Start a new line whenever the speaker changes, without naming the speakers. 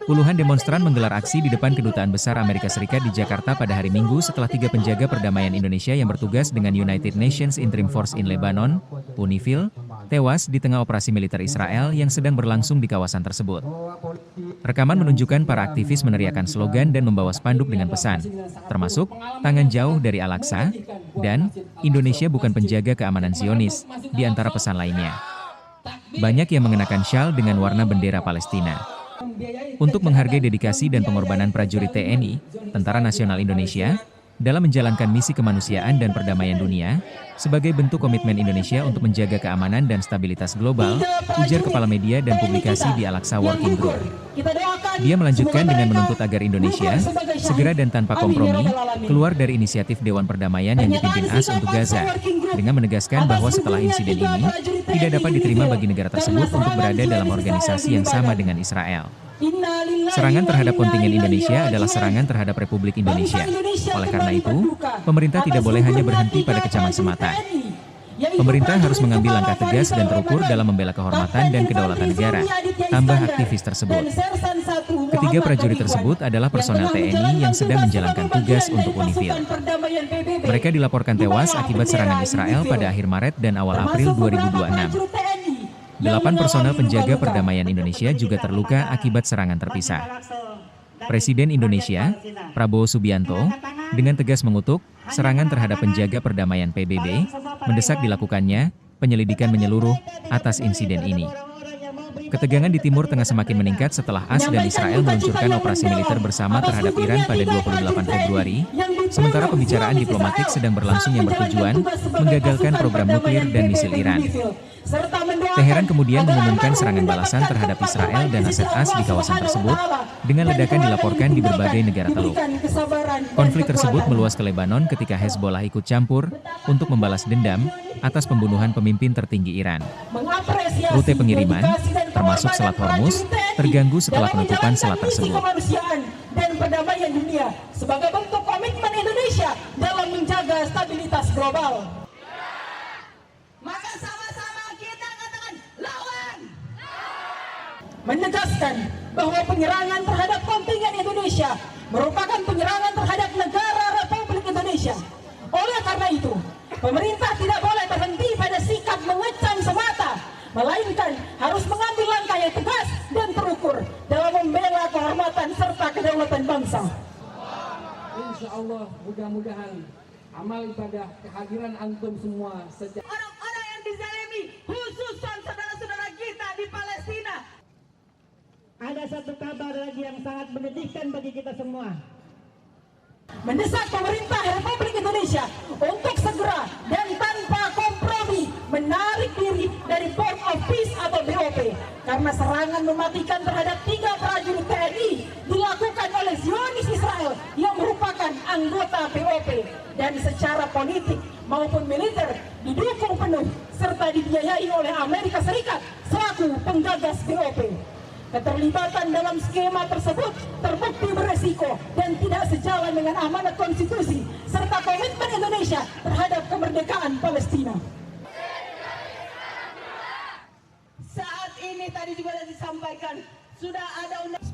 Puluhan demonstran menggelar aksi di depan Kedutaan Besar Amerika Serikat di Jakarta pada hari Minggu setelah 3 penjaga perdamaian Indonesia yang bertugas dengan United Nations Interim Force in Lebanon, UNIFIL, tewas di tengah operasi militer Israel yang sedang berlangsung di kawasan tersebut. Rekaman menunjukkan para aktivis meneriakkan slogan dan membawa spanduk dengan pesan, termasuk "Tangan jauh dari Al-Aqsa" dan "Indonesia bukan penjaga keamanan Zionis", di antara pesan lainnya. Banyak yang mengenakan syal dengan warna bendera Palestina. Untuk menghargai dedikasi dan pengorbanan prajurit TNI, Tentara Nasional Indonesia, dalam menjalankan misi kemanusiaan dan perdamaian dunia, sebagai bentuk komitmen Indonesia untuk menjaga keamanan dan stabilitas global, ujar Kepala Media dan Publikasi di Al-Aqsa Working Group. Dia melanjutkan dengan menuntut agar Indonesia, segera dan tanpa kompromi, keluar dari inisiatif Dewan Perdamaian yang dipimpin AS untuk Gaza, dengan menegaskan bahwa setelah insiden ini, tidak dapat diterima bagi negara tersebut untuk berada dalam organisasi yang sama dengan Israel. Serangan terhadap kontingen Indonesia adalah serangan terhadap Republik Indonesia. Oleh karena itu, pemerintah tidak boleh hanya berhenti pada kecaman semata. Pemerintah harus mengambil langkah tegas dan terukur dalam membela kehormatan dan kedaulatan negara, tambah aktivis tersebut. Ketiga prajurit tersebut adalah personel TNI yang sedang menjalankan tugas untuk UNIFIL. Mereka dilaporkan tewas akibat serangan Israel pada akhir Maret dan awal April 2026. 8 personel penjaga perdamaian Indonesia juga terluka akibat serangan terpisah. Presiden Indonesia, Prabowo Subianto, dengan tegas mengutuk serangan terhadap penjaga perdamaian PBB, mendesak dilakukannya penyelidikan menyeluruh atas insiden ini. Ketegangan di Timur Tengah semakin meningkat setelah AS dan Israel meluncurkan operasi militer bersama terhadap Iran pada 28 Februari, sementara pembicaraan diplomatik sedang berlangsung yang bertujuan menggagalkan program nuklir dan misil Iran. Teheran kemudian mengumumkan serangan balasan terhadap Israel dan aset AS di kawasan tersebut, dengan ledakan dilaporkan di berbagai negara Teluk. Konflik tersebut meluas ke Lebanon ketika Hezbollah ikut campur untuk membalas dendam atas pembunuhan pemimpin tertinggi Iran. Rute pengiriman, termasuk Selat Hormuz, terganggu setelah penutupan selat tersebut.
Dan perdamaian dunia sebagai bentuk komitmen Indonesia dalam menjaga stabilitas global. Maka sama-sama kita katakan lawan. Menegaskan bahwa penyerangan terhadap kontingen Indonesia merupakan penyerangan terhadap negara Republik Indonesia. Oleh karena itu, pemerintah tidak boleh berhenti pada sikap mengecam semata, melainkan harus mengambil langkah yang tegas dan terukur dalam membela kehormatan serta kedaulatan bangsa.
Insya Allah, mudah-mudahan amal ibadah kehadiran antum semua sejak
orang-orang yang dizalimi, khususnya saudara-saudara kita di Palestina.
Ada satu kabar lagi yang sangat menyedihkan bagi kita semua.
Mendesak pemerintah Republik Indonesia untuk segera dan tanpa kompromi menarik diri dari Board of Peace atau BOP karena serangan mematikan terhadap 3 prajurit TNI dilakukan oleh Zionis Israel yang merupakan anggota BOP dan secara politik maupun militer didukung penuh serta dibiayai oleh Amerika Serikat selaku penggagas BOP. Keterlibatan dalam skema tersebut terbukti beresiko dan tidak sejalan dengan amanat konstitusi serta komitmen Indonesia terhadap kemerdekaan Palestina. Saat ini tadi juga sudah disampaikan, sudah ada undang